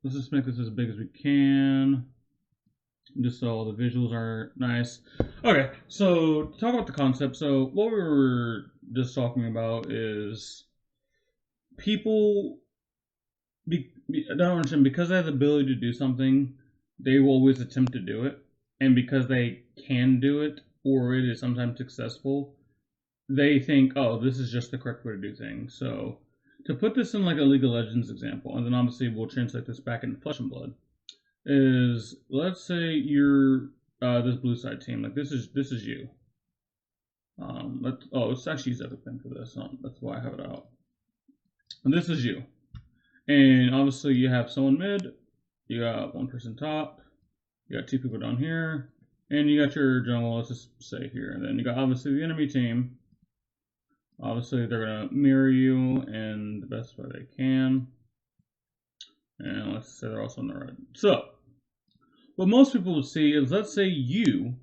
Let's just make this as big as we can, just so all the visuals are nice. Okay, so talk about the concept. So what we were just talking about is people I don't understand, because they have the ability to do something, they will always attempt to do it, and because they can do it or it is sometimes successful, they think, oh, this is just the correct way to do things. So to put this in like a League of Legends example, and then obviously we'll translate this back into Flesh and Blood, is let's say you're this blue side team, like this is you. Let's actually use everything for this. That's why I have it out. And this is you. And obviously you have someone mid, you got one person top, you got two people down here, and you got your jungle, let's just say here. And then you got obviously the enemy team. Obviously they're gonna mirror you in the best way they can. And let's say they're also on the red. So what most people would see is, let's say you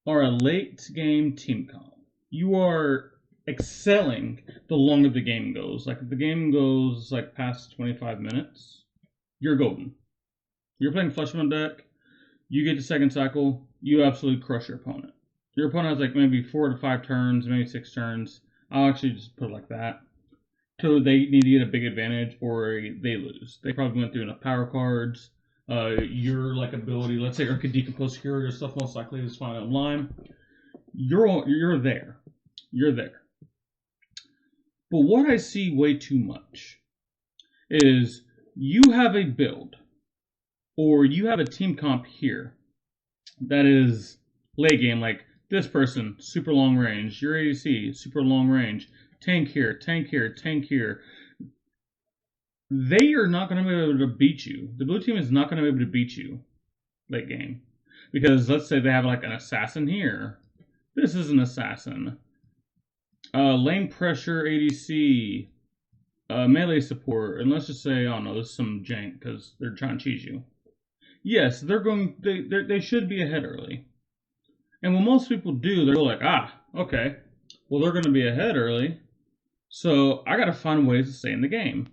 are a late game team comp. You are excelling the longer the game goes. Like if the game goes like past 25 minutes, you're golden. You're playing Fleshman deck, you get to second cycle, you absolutely crush your opponent. Your opponent has like maybe 4 to 5 turns, maybe 6 turns. I'll actually just put it like that. So they need to get a big advantage or they lose. They probably went through enough power cards. Your like ability, let's say, or could decompose secure your stuff most likely is fine online. You're there. You're there. But what I see way too much is you have a build or you have a team comp here that is late game, like this person, super long range, your ADC, super long range, tank here, tank here, tank here. They are not going to be able to beat you. The blue team is not going to be able to beat you late game. Because let's say they have like an assassin here. This is an assassin. Lane pressure ADC. Melee support. And let's just say, I don't know, this is some jank because they're trying to cheese you. Yes, they should be ahead early. And what most people do, they're like, okay, well, they're going to be ahead early, so I got to find ways to stay in the game.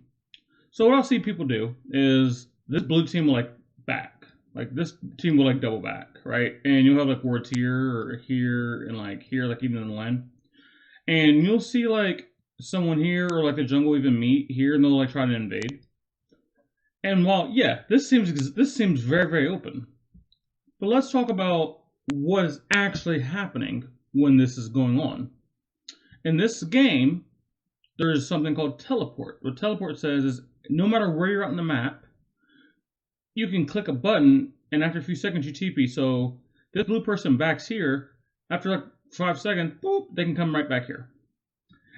So what I'll see people do is this blue team will like back. Like this team will like double back, right? And you'll have like wards here or here and like here, like even in the line. And you'll see like someone here or like the jungle even meet here and they'll like try to invade. And while, yeah, this seems very, very open. But let's talk about what is actually happening when this is going on. In this game, there's something called teleport. What teleport says is no matter where you're at on the map, you can click a button and after a few seconds you TP. So this blue person backs here, after like 5 seconds, boop, they can come right back here.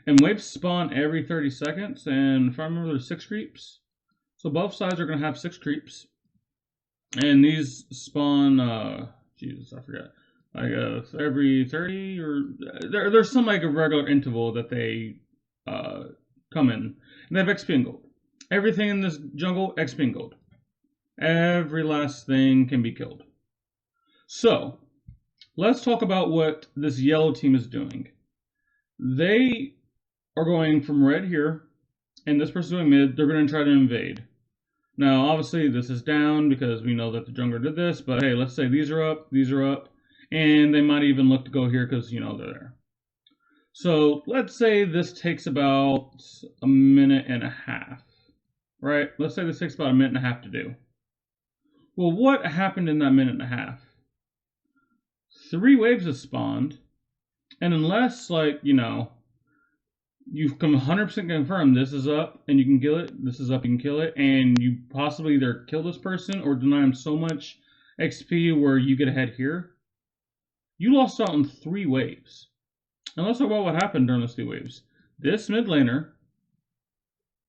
And waves spawn every 30 seconds, and if I remember, there's 6 creeps. So both sides are going to have 6 creeps. And these spawn, Jesus, I forget. I guess every 30 or there's some like a regular interval that they come in. And they have XP and gold. Everything in this jungle, XP and gold. Every last thing can be killed. So, let's talk about what this yellow team is doing. They are going from red here, and this person's going mid. They're going to try to invade. Now, obviously, this is down because we know that the jungler did this, but hey, let's say these are up, and they might even look to go here because, you know, they're there. So, let's say this takes about a minute and a half, right? Let's say this takes about a minute and a half to do. Well, what happened in that minute and a half? 3 waves have spawned, and unless, like, you know, you've come 100% confirmed this is up and you can kill it, this is up, you can kill it, and you possibly either kill this person or deny him so much XP where you get ahead here, you lost out on 3 waves. And let's talk about what happened during those 3 waves. This mid laner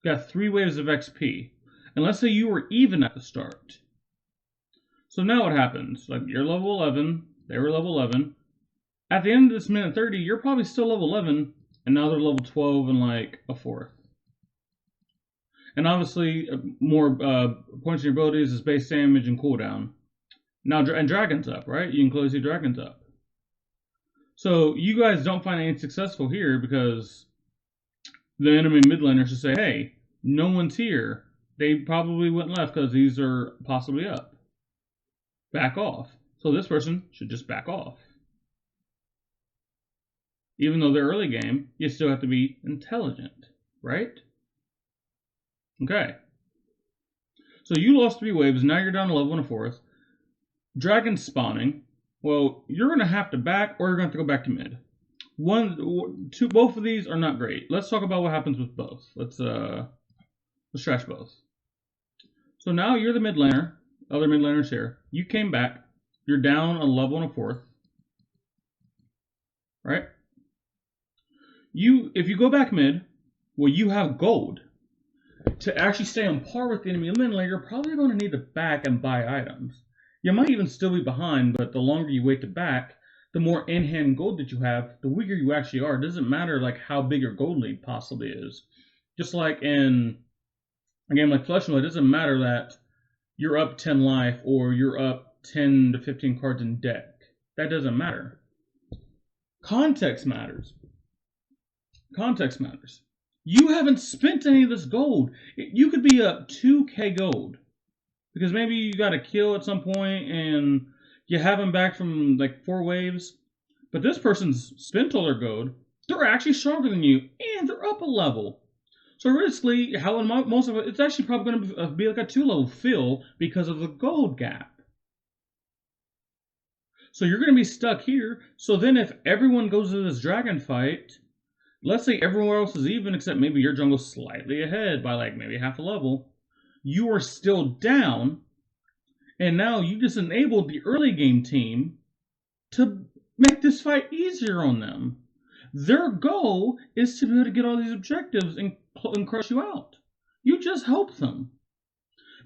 got 3 waves of XP. And let's say you were even at the start. So now what happens? Like, you're level 11, they were level 11. At the end of this minute 30, you're probably still level 11, and now they're level 12 and like a 4th. And obviously, more points in your abilities is base damage and cooldown. Now, and Dragon's up, right? You can close your Dragon's up. So you guys don't find anything successful here because the enemy mid laner should say, hey, no one's here. they probably went left because these are possibly up. Back off. So this person should just back off. Even though they're early game, you still have to be intelligent, right? Okay. So you lost 3 waves, now you're down to level 1/4. Dragon spawning. Well, you're going to have to back or you're going to have to go back to mid. Both of these are not great. Let's talk about what happens with both. Let's trash both. So now you're the mid laner. Other mid laners here. You came back. You're down a level 1/4. Right? If you go back mid, well, you have gold. To actually stay on par with the enemy mid laner, you're probably going to need to back and buy items. You might even still be behind, but the longer you wait to back, the more in-hand gold that you have, the weaker you actually are. It doesn't matter like how big your gold lead possibly is. Just like in a game like Flesh and Blood, it doesn't matter that you're up 10 life or you're up 10 to 15 cards in deck. That doesn't matter. Context matters. Context matters. You haven't spent any of this gold. You could be up 2k gold. Because maybe you got a kill at some point and you have them back from like 4 waves. But this person's spent all their gold. They're actually stronger than you. And they're up a level. So realistically, most of it, it's actually probably going to be like a 2-level fill because of the gold gap. So you're going to be stuck here. So then if everyone goes to this dragon fight, let's say everywhere else is even except maybe your jungle's slightly ahead by like maybe half a level. You are still down, and now you just enabled the early game team to make this fight easier on them. Their goal is to be able to get all these objectives and crush you out. You just help them.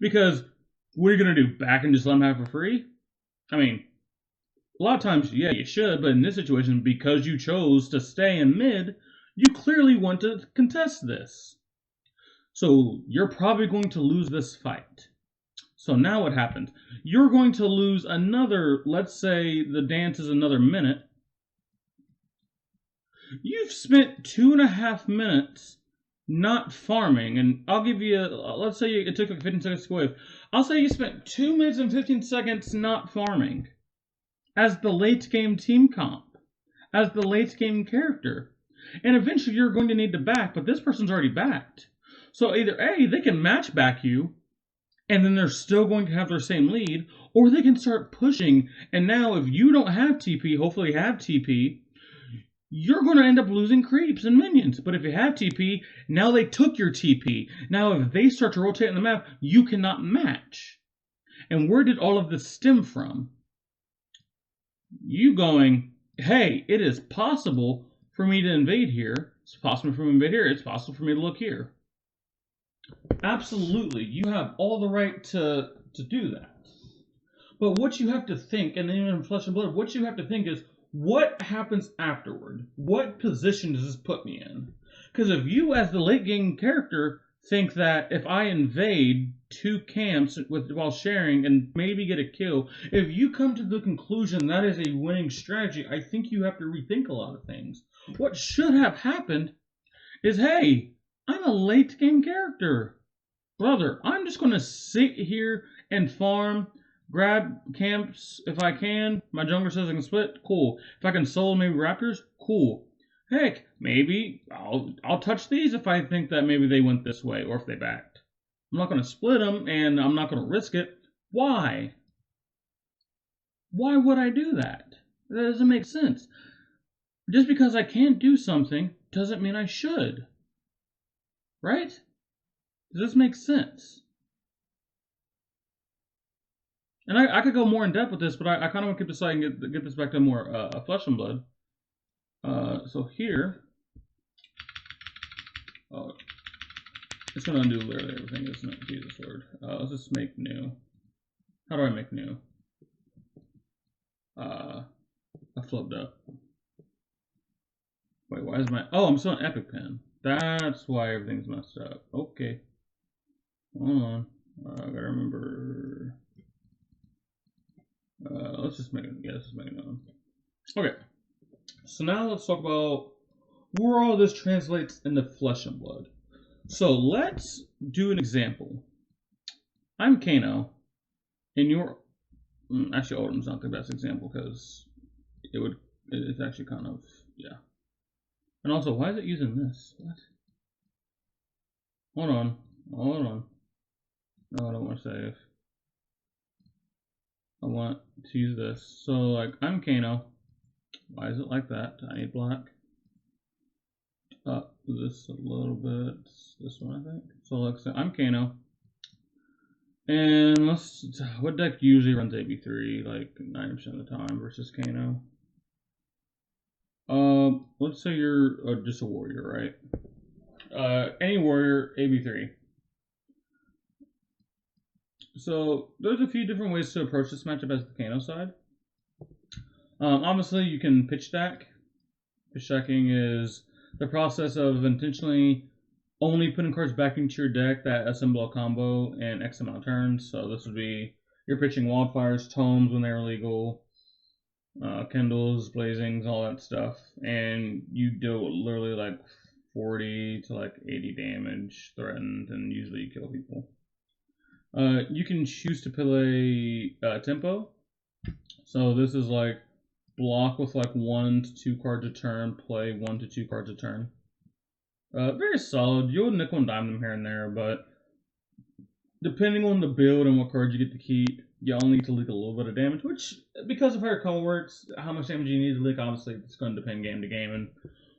Because what are you going to do? Back and just let them have it for free? I mean, a lot of times, yeah, you should, but in this situation, because you chose to stay in mid, you clearly want to contest this. So you're probably going to lose this fight. So now what happens? You're going to lose another, let's say the dance is another minute. You've spent 2.5 minutes not farming, and I'll give you, let's say it took like 15 seconds to go wave. I'll say you spent 2 minutes and 15 seconds not farming as the late game team comp, as the late game character. And eventually you're going to need to back, but this person's already backed. So either A, they can match back you, and then they're still going to have their same lead, or they can start pushing, and now if you don't have TP, hopefully have TP, you're going to end up losing creeps and minions. But if you have TP, now they took your TP. Now if they start to rotate on the map, you cannot match. And where did all of this stem from? You going, hey, it is possible for me to invade here. It's possible for me to invade here. It's possible for me to look here. Absolutely, you have all the right to do that. But what you have to think, and even in Flesh and Blood, what you have to think is, what happens afterward? What position does this put me in? Because if you, as the late game character, think that if I invade 2 camps while sharing and maybe get a kill, if you come to the conclusion that is a winning strategy, I think you have to rethink a lot of things. What should have happened is, hey, I'm a late game character. Brother, I'm just going to sit here and farm, grab camps if I can. My jungler says I can split, cool. If I can solo maybe raptors, cool. Heck, maybe I'll touch these if I think that maybe they went this way or if they backed. I'm not going to split them and I'm not going to risk it. Why? Why would I do that? That doesn't make sense. Just because I can't do something doesn't mean I should. Right? Does this make sense? And I could go more in depth with this, but I kind of want to keep this so I can get this back to more Flesh and Blood. So here, it's going to undo literally everything, isn't it? Jesus Lord. Let's just make new. How do I make new? I flipped up. Wait, why is my... Oh, I'm still on Epic Pen. That's why everything's messed up. Okay. Hold on. I gotta remember... let's just make it... Yeah, let's just make it known. Okay. So now let's talk about where all this translates into Flesh and Blood. So let's do an example. I'm Kano, and you're actually Oldham's not the best example because it's actually kind of, yeah. And also, why is it using this? What? Hold on. No, I don't want to save. I want to use this. So, like, I'm Kano. Why is it like that? I need black. Up this a little bit. This one, I think. So, like, so I'm Kano. And what deck usually runs AB3 like 90% of the time versus Kano? Let's say you're just a warrior, right? Any warrior, AB3. So there's a few different ways to approach this matchup as the Kano side. Obviously, you can pitch stack. Pitch stacking is the process of intentionally only putting cards back into your deck that assemble a combo in X amount of turns. So this would be you're pitching Wildfires, Tomes when they're legal, Kindles, Blazings, all that stuff, and you do literally like 40 to like 80 damage threatened, and usually you kill people. You can choose to play tempo. So this is like block with like 1 to 2 cards a turn, play 1 to 2 cards a turn. Very solid. You'll nickel and dime them here and there, but depending on the build and what cards you get to keep, you only need to leak a little bit of damage, which, because of how your combo works, how much damage you need to leak, obviously, it's going to depend game to game and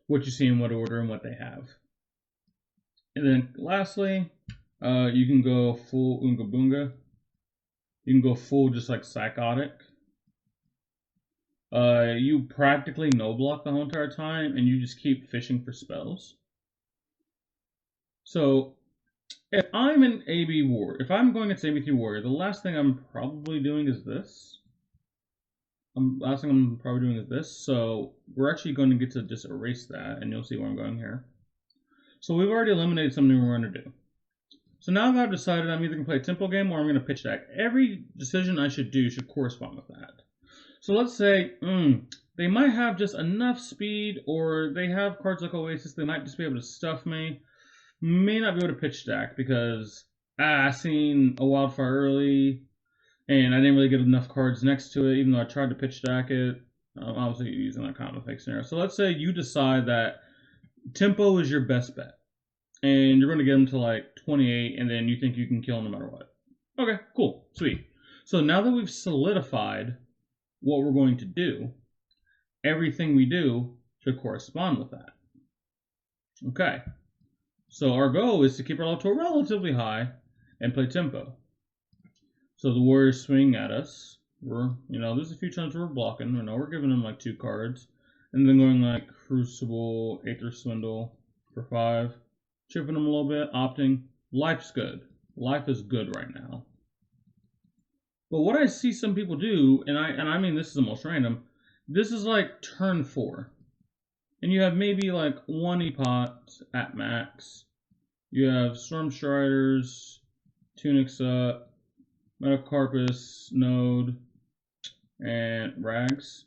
what you see in what order and what they have. And then lastly, you can go full Unga Bunga. You can go full just like Psychotic. You practically no block the whole entire time, and you just keep fishing for spells. So, if I'm an AB Warrior, if I'm going against AB3 Warrior, the last thing I'm probably doing is this. Last thing I'm probably doing is this. So, we're actually going to get to just erase that, and you'll see where I'm going here. So, we've already eliminated something we're going to do. So now that I've decided I'm either going to play a tempo game or I'm going to pitch deck, every decision I should do should correspond with that. So let's say they might have just enough speed, or they have cards like Oasis, they might just be able to stuff me. May not be able to pitch stack because I seen a Wildfire early and I didn't really get enough cards next to it, even though I tried to pitch stack it. Obviously using that kind of fake scenario. So let's say you decide that tempo is your best bet, and you're going to get them to like 28, and then you think you can kill them no matter what. Okay, cool, sweet. So now that we've solidified what we're going to do, everything we do should correspond with that. Okay, so our goal is to keep our level relatively high and play tempo. So the warriors swing at us. There's a few times we're blocking. We're giving them like 2 cards, and then going like Crucible, Aether Swindle for 5, chipping them a little bit, opting. Life's good. Life is good right now. But what I see some people do, and I mean this is the most random, this is like turn 4. And you have maybe like 1 Epot at max. You have Stormstriders, Tunics up, Metacarpus, Node, and Rags.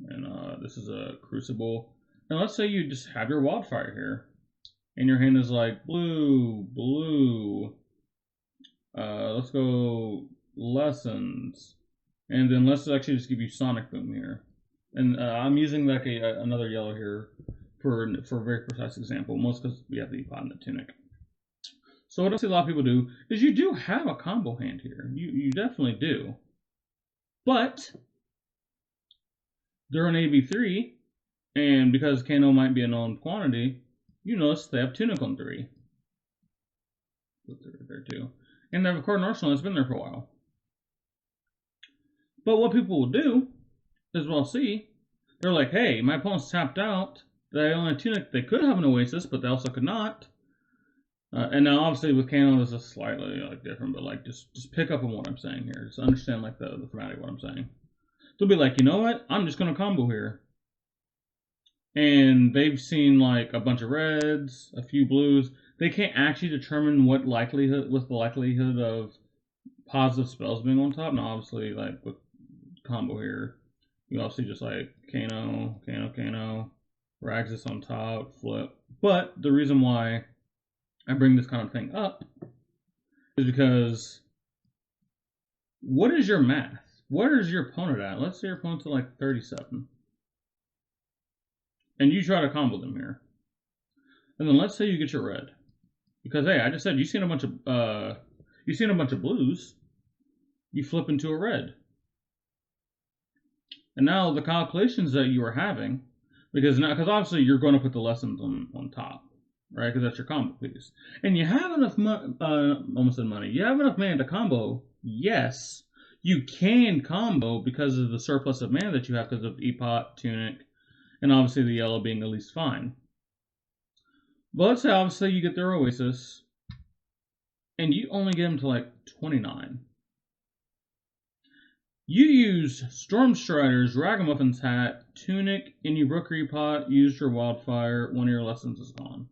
And this is a Crucible. Now let's say you just have your Wildfire here. And your hand is like blue. Let's go Lessons. And then let's actually just give you Sonic Boom here. And I'm using like another yellow here for a very precise example, most because we have the Epot and the Tunic. So what I see a lot of people do is you do have a combo hand here. You definitely do. But they're an AB3, and because Kano might be a known quantity, you notice they have Tunic on 3. Put there too. And they have a card in Arsenal that's been there for a while. But what people will do is, well, see, they're like, hey, my opponent's tapped out. They only have Tunic. They could have an Oasis, but they also could not. And now, obviously, with Kano, this is slightly different, but like just pick up on what I'm saying here. Just understand like the formatting of what I'm saying. They'll be like, you know what? I'm just gonna combo here. And they've seen like a bunch of reds, a few blues. They can't actually determine what's the likelihood of positive spells being on top. Now, obviously, like with combo here, you obviously just like Kano, Rags this on top, flip. But the reason why I bring this kind of thing up is because what is your math? Where is your opponent at? Let's say your opponent's at like 37. And you try to combo them here. And then let's say you get your red. Because hey, I just said you've seen a bunch of blues. You flip into a red. And now the calculations that you are having, because obviously you're going to put the lessons on top, right? Because that's your combo piece. And you have enough almost said money. You have enough mana to combo. Yes, you can combo because of the surplus of mana that you have because of Epot, Tunic, and obviously the yellow being at least fine. But let's say obviously you get their Oasis, and you only get them to like 29. You use Stormstrider's Ragamuffin's Hat, Tunic, and you broke your Epot, used your Wildfire, one of your lessons is gone.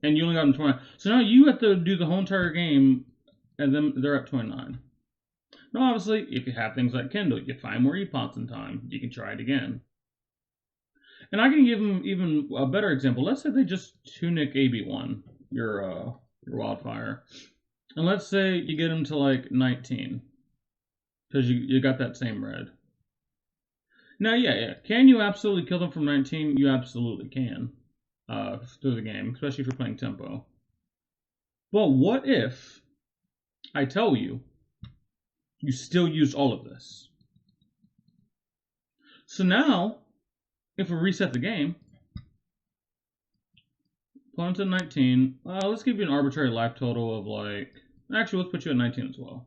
And you only got them 29. So now you have to do the whole entire game, and then they're at 29. Now, obviously, if you have things like Kindle, you find more Epots in time, you can try it again. And I can give them even a better example. Let's say they just Tunic AB1, your Wildfire. And let's say you get them to like 19. Because you got that same red. Now, yeah. Can you absolutely kill them from 19? You absolutely can. Through the game, especially if you're playing tempo. But what if I tell you you still used all of this? So now, if we reset the game, opponent's at 19. Let's give you an arbitrary life total of like... Actually, let's put you at 19 as well.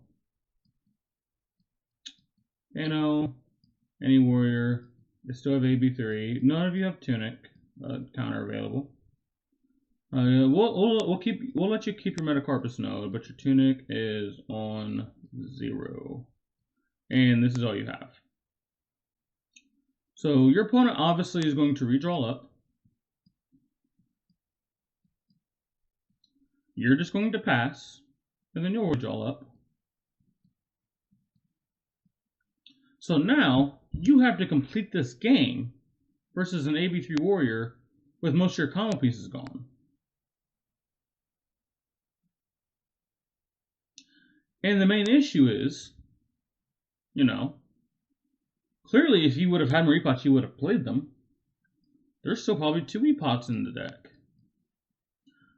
Any warrior. They still have AB3. None of you have Tunic counter available. We'll let you keep your Metacarpus node, but your Tunic is on 0. And this is all you have. So your opponent obviously is going to redraw up. You're just going to pass, and then you'll redraw up. So now you have to complete this game versus an AB3 warrior with most of your combo pieces gone. And the main issue is, clearly if you would have had more Epots, you would have played them. There's still probably 2 Epots in the deck.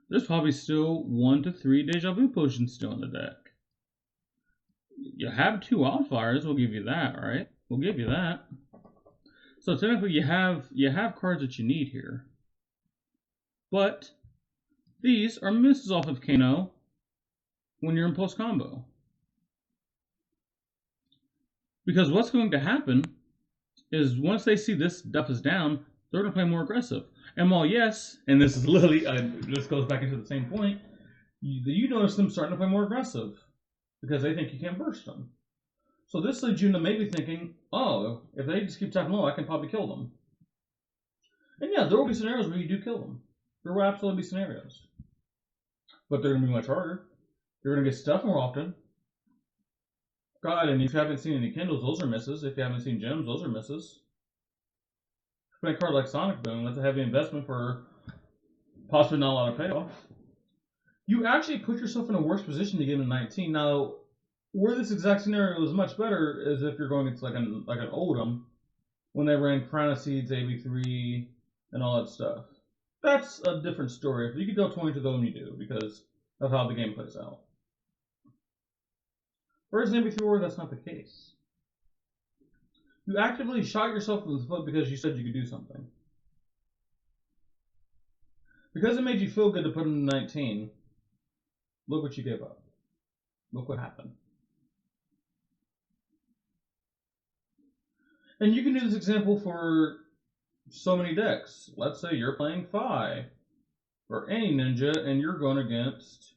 There's probably still 1 to 3 Deja Vu potions still in the deck. You have 2 Wildfires, we'll give you that, right? We'll give you that. So technically you have cards that you need here. But these are misses off of Kano when you're in post combo. Because what's going to happen is once they see this stuff is down, they're going to play more aggressive. And while yes, and this is literally, this goes back into the same point, you notice them starting to play more aggressive because they think you can't burst them. So this leads you into maybe thinking, oh, if they just keep tapping low, I can probably kill them. And yeah, there will be scenarios where you do kill them. There will absolutely be scenarios. But they're going to be much harder. You're going to get stuff more often. God, and if you haven't seen any Kindles, those are misses. If you haven't seen Gems, those are misses. Playing a card like Sonic Boom, that's a heavy investment for possibly not a lot of payoff. You actually put yourself in a worse position to get in 19. Now, where this exact scenario is much better is if you're going into like an Oldhim, when they ran Crown of Seeds, AB3, and all that stuff. That's a different story. If you could deal 20 to them, you do, because of how the game plays out. Whereas in AB3 War, that's not the case. You actively shot yourself in the foot because you said you could do something. Because it made you feel good to put in 19, look what you gave up. Look what happened. And you can do this example for so many decks. Let's say you're playing Fi, or any ninja, and you're going against,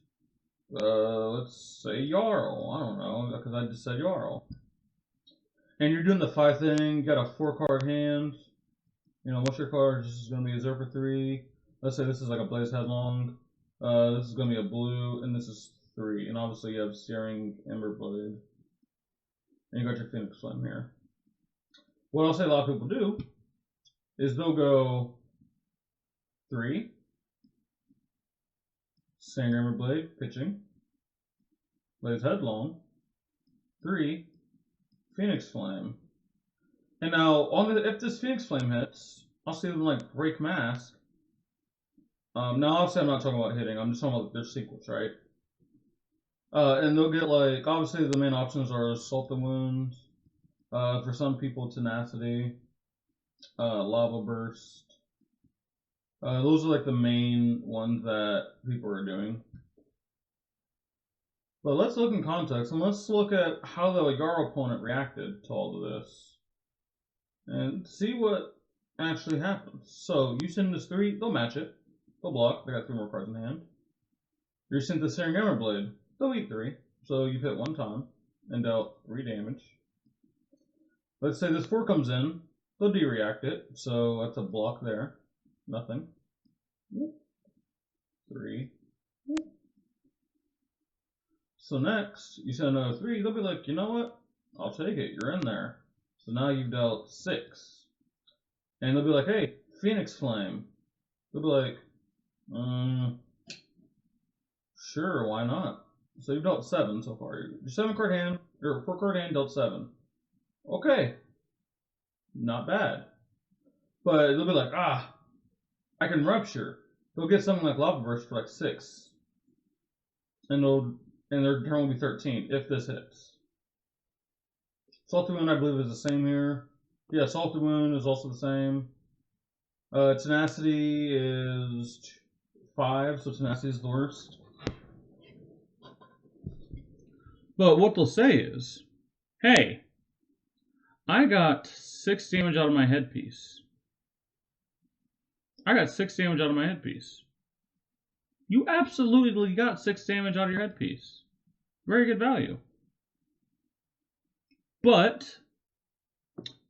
let's say Jarl. I don't know, because I just said Jarl. And you're doing the 5 thing, you got a 4-card hand. Most of your cards is going to be a 0 for 3. Let's say this is like a Blaze Headlong. This is going to be a blue, and this is 3. And obviously you have Searing Emberblade. And you got your Phoenix Flame here. What I'll say a lot of people do is they'll go 3, Sandhammer Blade, pitching. Lays headlong. 3, Phoenix Flame. And now, if this Phoenix Flame hits, I'll see them like break mask. Now, obviously, I'm not talking about hitting. I'm just talking about their sequence, right? And they'll get like, obviously, the main options are Salt the Wound. For some people, Tenacity, Lava Burst. Those are like the main ones that people are doing. But let's look in context and let's look at how the Yarrow opponent reacted to all of this and see what actually happens. So you send this 3, they'll match it. They'll block. They got 3 more cards in hand. You send the Sandhammer Blade, they'll eat 3. So you've hit 1 time and dealt 3 damage. Let's say this 4 comes in, they'll de-react it. So that's a block there. Nothing. 3. So next, you send another 3, they'll be like, you know what? I'll take it, you're in there. So now you've dealt 6. And they'll be like, hey, Phoenix Flame. They'll be like, sure, why not? So you've dealt 7 so far. Your 7 card hand, or 4 card hand dealt 7. Okay. Not bad. But they'll be like, I can rupture. They'll get something like Lava Burst for like 6. And their turn will be 13 if this hits. Salty Wound, I believe, is the same here. Yeah, Salty Wound is also the same. Tenacity is 5, so Tenacity is the worst. But what they'll say is, hey, I got 6 damage out of my headpiece. I got 6 damage out of my headpiece. You absolutely got 6 damage out of your headpiece. Very good value. But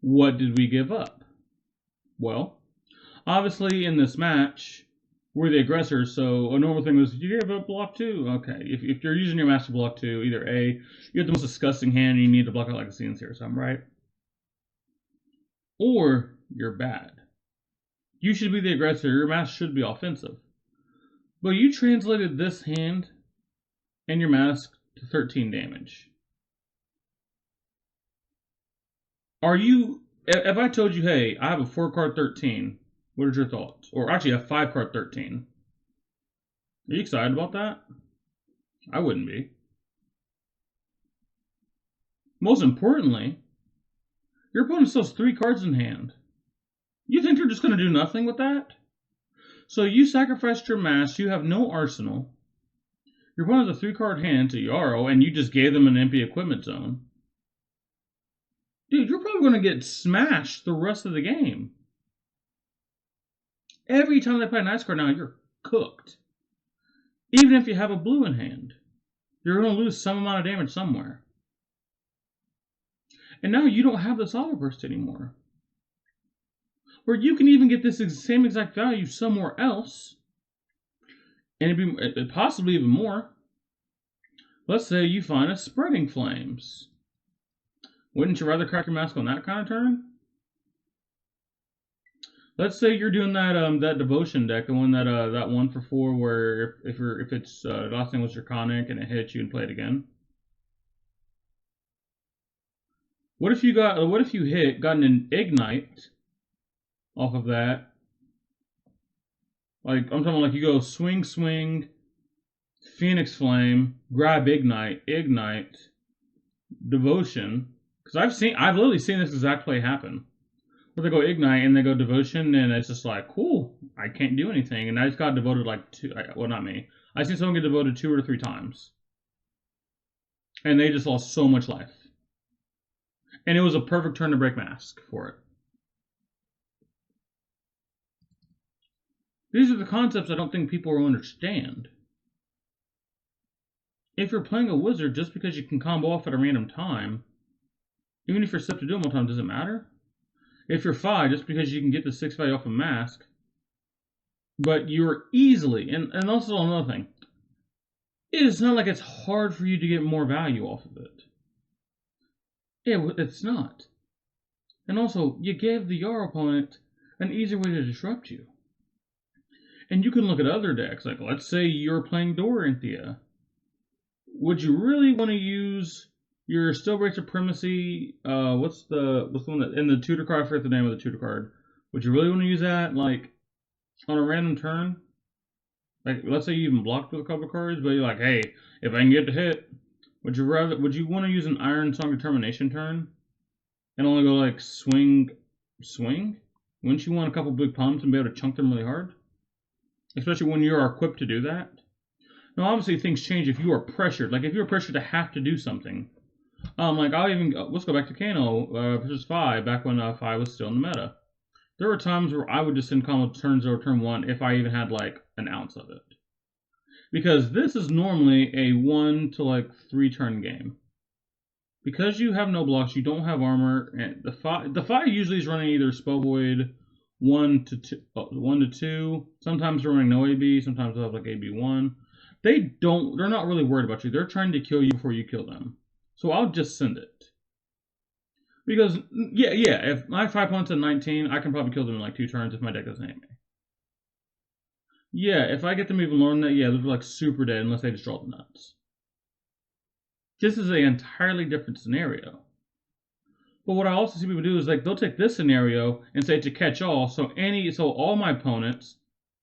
what did we give up? Well, obviously in this match, we're the aggressor, so a normal thing was, you gave up block 2. Okay, if you're using your master block 2, either A, you have the most disgusting hand and you need to block out like a Seance here, so I'm right. Or you're bad. You should be the aggressor, your mask should be offensive. But you translated this hand and your mask to 13 damage. Are you, if I told you, hey, I have a 4 card 13, what are your thoughts? Or actually a 5 card 13. Are you excited about that? I wouldn't be. Most importantly, your opponent still has 3 cards in hand. You think they're just going to do nothing with that? So you sacrificed your mask, you have no arsenal. Your opponent has a 3 card hand to Yarrow, and you just gave them an empty equipment zone. Dude, you're probably going to get smashed the rest of the game. Every time they play an ice card now, you're cooked. Even if you have a blue in hand, you're going to lose some amount of damage somewhere. And now you don't have this Lava Burst anymore. Where you can even get this same exact value somewhere else, and it'd be possibly even more. Let's say you find a Spreading Flames. Wouldn't you rather crack your mask on that kind of turn? Let's say you're doing that that Devotion deck, the one that 1 for 4, where if it's last name was Draconic and it hits, you can play it again. What if you got an Ignite off of that? Like I'm talking like you go swing, Phoenix Flame, grab Ignite, Devotion. Because I've literally seen this exact play happen. Where they go Ignite and they go Devotion, and it's just like, cool, I can't do anything. And I just got devoted like 2, well, not me. I seen someone get devoted 2 or 3 times. And they just lost so much life. And it was a perfect turn to break mask for it. These are the concepts I don't think people will understand. If you're playing a wizard just because you can combo off at a random time, even if you're set to do them all the time, does it matter? If you're 5, just because you can get the 6 value off a mask, but you're easily, and also another thing, it's not like it's hard for you to get more value off of it. It's not. And also, you gave the Yarrow opponent an easier way to disrupt you. And you can look at other decks, like let's say you're playing Doranthea. Would you really want to use your Stillbreak Supremacy? What's the one that in the tutor card? I forget the name of the tutor card. Would you really want to use that like on a random turn? Like let's say you even blocked with a couple cards, but you're like, hey, if I can get to hit, would you want to use an Iron Song Determination turn and only go like swing? Wouldn't you want a couple big pumps and be able to chunk them really hard? Especially when you're equipped to do that. Now, obviously, things change if you are pressured. Like, if you're pressured to have to do something. Like, let's go back to Kano versus Fi, back when Fi was still in the meta. There were times where I would just send combo turns over turn 1 if I even had, like, an ounce of it. Because this is normally a 1 to, like, 3 turn game. Because you have no blocks, you don't have armor, and the Fi usually is running either Spell Void 1 to 2. Sometimes they're running no AB, sometimes they'll have, like, AB1. They're not really worried about you. They're trying to kill you before you kill them. So I'll just send it. Because, yeah, if my 5 points at 19, I can probably kill them in like 2 turns if my deck doesn't hit me. Yeah, if I get them even lower than that, yeah, they're like super dead unless they just draw the nuts. This is an entirely different scenario. But what I also see people do is like they'll take this scenario and say to catch all, so all my opponents,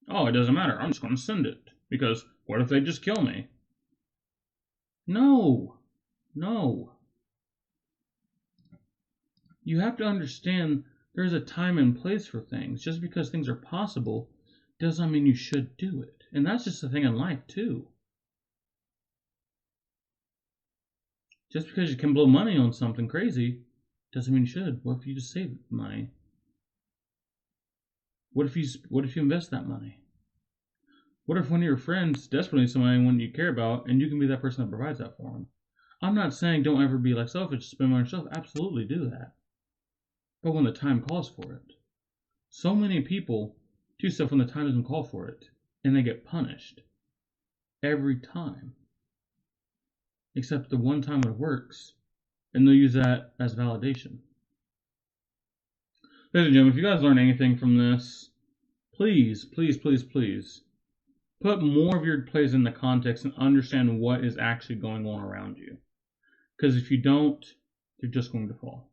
oh, it doesn't matter, I'm just gonna send it. Because what if they just kill me? No. You have to understand there's a time and place for things. Just because things are possible doesn't mean you should do it. And that's just the thing in life, too. Just because you can blow money on something crazy doesn't mean you should. What if you just save money? What if you invest that money? What if one of your friends desperately needs someone you care about and you can be that person that provides that for them? I'm not saying don't ever be like selfish, spend money on yourself. Absolutely do that. But when the time calls for it. So many people do stuff when the time doesn't call for it, and they get punished. Every time. Except the one time it works, and they'll use that as validation. Ladies and gentlemen, if you guys learn anything from this, please put more of your plays in the context and understand what is actually going on around you. Because if you don't, you're just going to fall.